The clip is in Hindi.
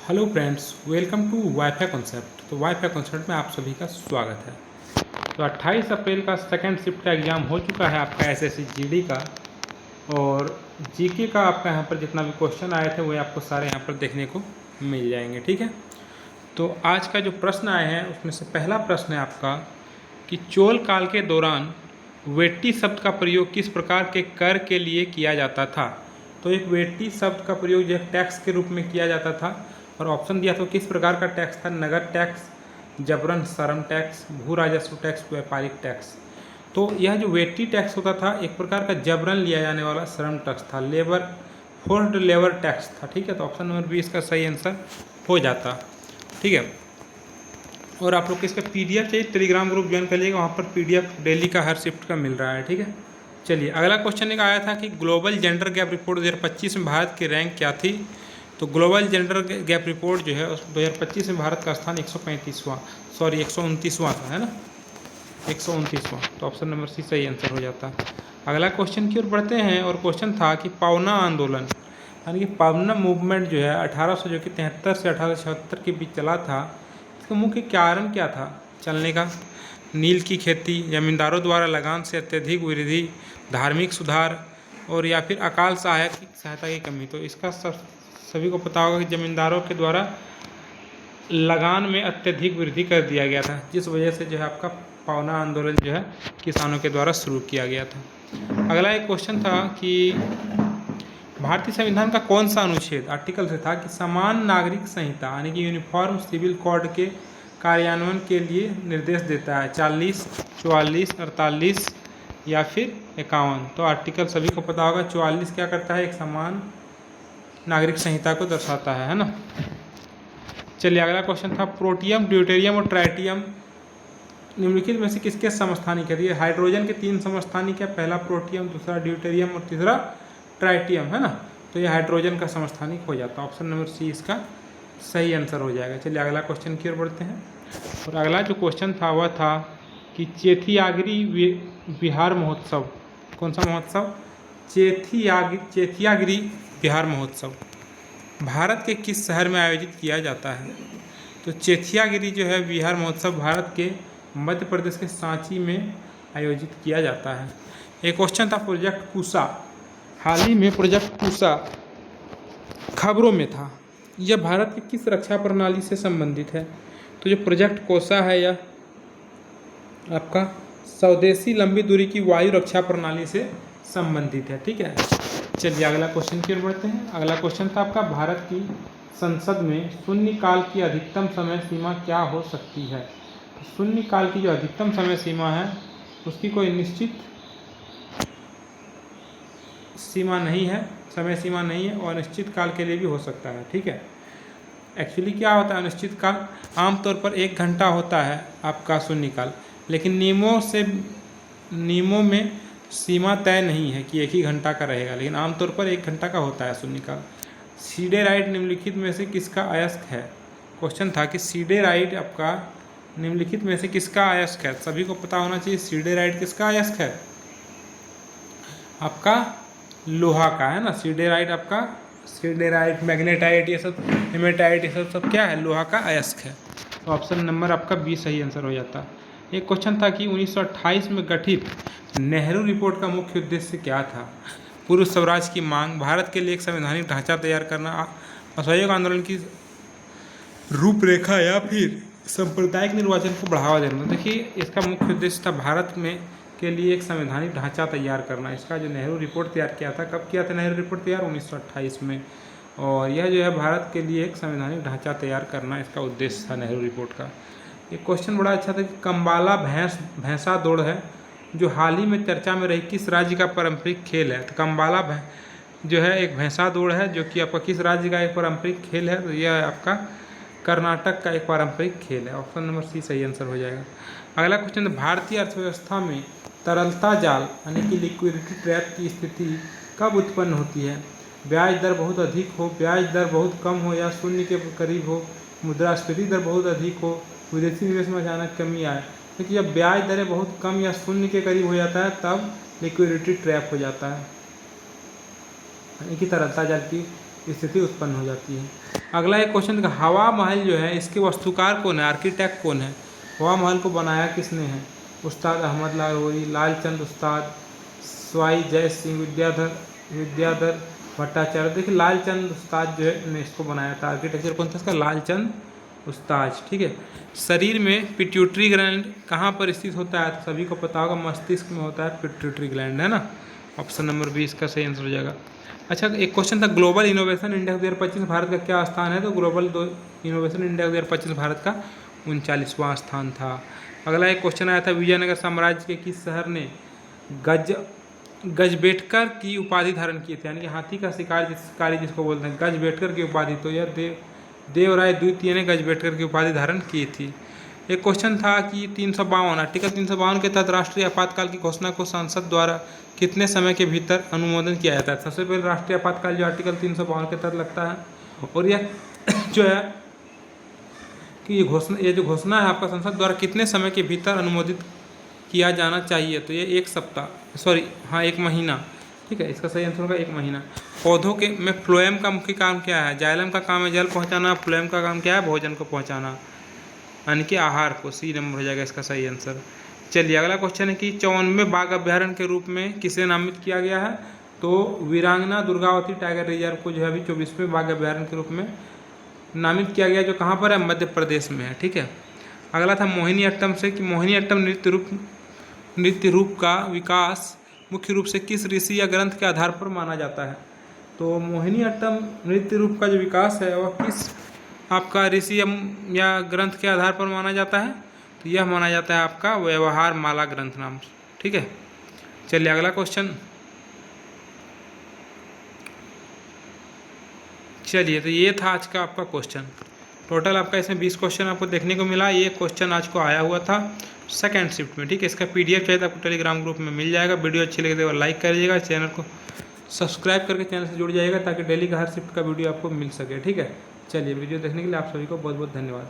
Hello friends, welcome to WiFi concept. तो वाईफाई कॉन्सेप्ट में आप सभी का स्वागत है। तो 28 अप्रैल का सेकंड शिफ्ट का एग्ज़ाम हो चुका है आपका एसएससी जीडी का, और जीके का आपका यहाँ पर जितना भी क्वेश्चन आए थे वो आपको सारे यहाँ पर देखने को मिल जाएंगे। ठीक है, तो आज का जो प्रश्न आए हैं उसमें से पहला प्रश्न है आपका कि चोल काल के दौरान वेट्टी शब्द का प्रयोग किस प्रकार के कर के लिए किया जाता था। तो एक वेट्टी शब्द का प्रयोग जो है टैक्स के रूप में किया जाता था, और ऑप्शन दिया था किस प्रकार का टैक्स था। नगद टैक्स, जबरन श्रम टैक्स, भू राजस्व टैक्स, व्यापारिक टैक्स। तो यह जो वेट्टी टैक्स होता था एक प्रकार का जबरन लिया जाने वाला श्रम टैक्स था, लेबर फोर्स्ड लेबर टैक्स था। ठीक है, तो ऑप्शन नंबर 20 का सही आंसर हो जाता। ठीक है, और आप लोग को इसका पीडीएफ चाहिए टेलीग्राम ग्रुप ज्वाइन करिएगा, वहाँ पर पीडीएफ डेली का हर शिफ्ट का मिल रहा है। ठीक है, चलिए अगला क्वेश्चन एक आया था कि ग्लोबल जेंडर गैप रिपोर्ट 2025 में भारत की रैंक क्या थी। तो ग्लोबल जेंडर गैप रिपोर्ट जो है उस 2025 में भारत का स्थान 129वां था, है ना, 129वां। तो ऑप्शन नंबर सी सही आंसर हो जाता। अगला क्वेश्चन की ओर बढ़ते हैं, और क्वेश्चन था कि पावना आंदोलन यानी कि पावना मूवमेंट जो है 1873 से 1876 के बीच चला था, इसका मुख्य कारण क्या था चलने का। नील की खेती, जमींदारों द्वारा लगान से अत्यधिक वृद्धि, धार्मिक सुधार, और या फिर अकाल सहायता की कमी। तो इसका सभी को पता होगा कि जमींदारों के द्वारा लगान में अत्यधिक वृद्धि कर दिया गया था, जिस वजह से जो है आपका पावना आंदोलन जो है किसानों के द्वारा शुरू किया गया था। अगला एक क्वेश्चन था कि भारतीय संविधान का कौन सा अनुच्छेद आर्टिकल से था कि समान नागरिक संहिता यानी कि यूनिफॉर्म सिविल कोड के कार्यान्वयन के लिए निर्देश देता है। 40, 44, 48 या फिर 51। तो आर्टिकल सभी को पता होगा 44 क्या करता है, एक समान नागरिक संहिता को दर्शाता है ना। चलिए अगला क्वेश्चन था प्रोटियम, ड्यूटेरियम और ट्राइटियम निम्नलिखित में से किसके समस्थानिक है। हाइड्रोजन के 3 समस्थानिक है, पहला प्रोटियम, दूसरा ड्यूटेरियम और तीसरा ट्राइटियम, है ना। तो ये हाइड्रोजन का समस्थानिक हो जाता है। ऑप्शन नंबर सी इसका सही आंसर हो जाएगा। चलिए अगला क्वेश्चन की ओर बढ़ते हैं, और अगला जो क्वेश्चन था वह था कि चेथियागिरी बिहार महोत्सव, कौन सा महोत्सव, चेथियागिरी बिहार महोत्सव भारत के किस शहर में आयोजित किया जाता है। तो चेथियागिरी जो है बिहार महोत्सव भारत के मध्य प्रदेश के सांची में आयोजित किया जाता है। एक क्वेश्चन था प्रोजेक्ट पूसा, हाल ही में प्रोजेक्ट पूसा खबरों में था, यह भारत की किस रक्षा प्रणाली से संबंधित है। तो जो प्रोजेक्ट कोसा है यह आपका स्वदेशी लंबी दूरी की वायु रक्षा प्रणाली से संबंधित है। ठीक है, चलिए अगला क्वेश्चन की ओर बढ़ते हैं। अगला क्वेश्चन था आपका भारत की संसद में शून्यकाल की अधिकतम समय सीमा क्या हो सकती है। शून्यकाल की जो अधिकतम समय सीमा है उसकी कोई निश्चित सीमा नहीं है, समय सीमा नहीं है, और अनिश्चित काल के लिए भी हो सकता है। ठीक है, एक्चुअली क्या होता है अनिश्चित काल, आमतौर पर 1 घंटा होता है आपका शून्यकाल, लेकिन नियमों में सीमा तय नहीं है कि 1 ही घंटा का रहेगा, लेकिन आमतौर पर 1 घंटा का होता है शून्यकाल। सीडेराइट निम्नलिखित में से किसका अयस्क है। क्वेश्चन था कि सीडेराइट आपका निम्नलिखित में से किसका अयस्क है। सभी को पता होना चाहिए सीडेराइट किसका अयस्क है, आपका लोहा का, है ना। सीडेराइट आपका सीडेराइट, मैग्नेटाइट, ये सब हेमेटाइट, ये सब क्या है, लोहा का अयस्क है। तो ऑप्शन नंबर आपका 20 सही आंसर हो जाता। एक क्वेश्चन था कि 1928 में गठित नेहरू रिपोर्ट का मुख्य उद्देश्य क्या था। पूर्व स्वराज की मांग, भारत के लिए एक संवैधानिक ढांचा तैयार करना, असहयोग आंदोलन की रूपरेखा, या फिर सांप्रदायिक निर्वाचन को बढ़ावा देना। देखिए इसका मुख्य उद्देश्य था भारत में के लिए एक संवैधानिक ढांचा तैयार करना। इसका जो नेहरू रिपोर्ट तैयार किया था, कब किया था नेहरू रिपोर्ट तैयार, 1928 में, और यह जो है भारत के लिए एक संवैधानिक ढांचा तैयार करना इसका उद्देश्य था नेहरू रिपोर्ट का। एक क्वेश्चन बड़ा अच्छा था कि कम्बाला भैंसा दौड़ है जो हाल ही में चर्चा में रही, किस राज्य का पारंपरिक खेल है। तो कम्बाला जो है एक भैंसा दौड़ है जो कि आपका किस राज्य का एक पारंपरिक खेल है। तो यह आपका कर्नाटक का एक पारंपरिक खेल है। ऑप्शन नंबर सी सही आंसर हो जाएगा। अगला क्वेश्चन है भारतीय अर्थव्यवस्था में तरलता जाल यानी कि लिक्विडिटी ट्रैप की स्थिति कब उत्पन्न होती है। ब्याज दर बहुत अधिक हो, ब्याज दर बहुत कम हो, या शून्य के करीब हो, मुद्रास्फीति दर बहुत अधिक हो, विदेशी निवेश में अचानक कमी आए। क्योंकि जब ब्याज दरें बहुत कम या शून्य के करीब हो जाता है तब लिक्विडिटी ट्रैप हो जाता है, यानी कि तरलता जाल की स्थिति उत्पन्न हो जाती है। अगला एक क्वेश्चन का, हवा महल जो है इसके वास्तुकार कौन है, आर्किटेक्ट कौन है? हवा महल को बनाया किसने है? उस्ताद अहमद लाहौरी, लालचंद उस्ताद, स्वाई जय सिंह, विद्याधर भट्टाचार्य। देखिए लालचंद उस्ताद जो है ने इसको बनाया था। आर्किटेक्चर कौन था इसका? लालचंद उस्ताद। ठीक है। शरीर में पिट्यूटरी ग्लैंड कहाँ पर स्थित होता है? तो सभी को पता होगा मस्तिष्क में होता है पिट्यूटरी ग्लैंड, है ना। ऑप्शन नंबर बी इसका सही आंसर हो जाएगा। अच्छा, एक क्वेश्चन था, ग्लोबल इनोवेशन इंडेक्स 2025 भारत का क्या स्थान है? तो ग्लोबल इनोवेशन इंडेक्स 2025 भारत का 39वां स्थान था। अगला एक क्वेश्चन आया था, विजयनगर साम्राज्य के किस शहर ने गजबेटकर की उपाधि धारण की थी? यानी कि हाथी का शिकारी जिसको बोलते हैं, गजबेटकर की उपाधि। तो यह देवराय द्वितीय ने गजबेटकर की उपाधि धारण की थी। एक क्वेश्चन था कि 352 आर्टिकल 352 के तहत राष्ट्रीय आपातकाल की घोषणा को संसद द्वारा कितने समय के भीतर अनुमोदन किया जाता है? सबसे पहले राष्ट्रीय आपातकाल जो आर्टिकल 352 के तहत लगता है, और यह जो है कि ये जो घोषणा है आपका संसद द्वारा कितने समय के भीतर अनुमोदित किया जाना चाहिए? तो ये 1 महीना। ठीक है, इसका सही आंसर होगा 1 महीना। पौधों के में फ्लोएम का मुख्य काम क्या है? जाइलम का काम है जल पहुंचाना, फ्लोएम का काम क्या है? भोजन को पहुंचाना, यानी कि आहार को। सी नंबर हो जाएगा इसका सही आंसर। चलिए अगला क्वेश्चन है कि 54वें बाघ अभ्यारण्य के रूप में किसे नामित किया गया है? तो वीरांगना दुर्गावती टाइगर रिजर्व को जो है अभी 24वें बाघ अभ्यारण्य के रूप में नामित किया गया, जो कहाँ पर है? मध्य प्रदेश में है। ठीक है। अगला था मोहिनीअट्टम से, कि मोहिनीअट्टम नृत्य रूप का विकास मुख्य रूप से किस ऋषि या ग्रंथ के आधार पर माना जाता है? तो मोहिनीअट्टम नृत्य रूप का जो विकास है वह किस आपका ऋषि या ग्रंथ के आधार पर माना जाता है? तो यह माना जाता है आपका व्यवहार माला ग्रंथ नाम से। ठीक है। चलिए अगला क्वेश्चन। चलिए, तो ये था आज का आपका क्वेश्चन। टोटल आपका इसमें 20 क्वेश्चन आपको देखने को मिला। ये क्वेश्चन आज को आया हुआ था सेकंड शिफ्ट में। ठीक है। इसका PDF चाहिए तो आपको टेलीग्राम ग्रुप में मिल जाएगा। वीडियो अच्छी लगे तो लाइक करिएगा, चैनल को सब्सक्राइब करके चैनल से जुड़ जाइएगा ताकि डेली का हर शिफ्ट का वीडियो आपको मिल सके। ठीक है। चलिए, वीडियो देखने के लिए आप सभी को बहुत बहुत धन्यवाद।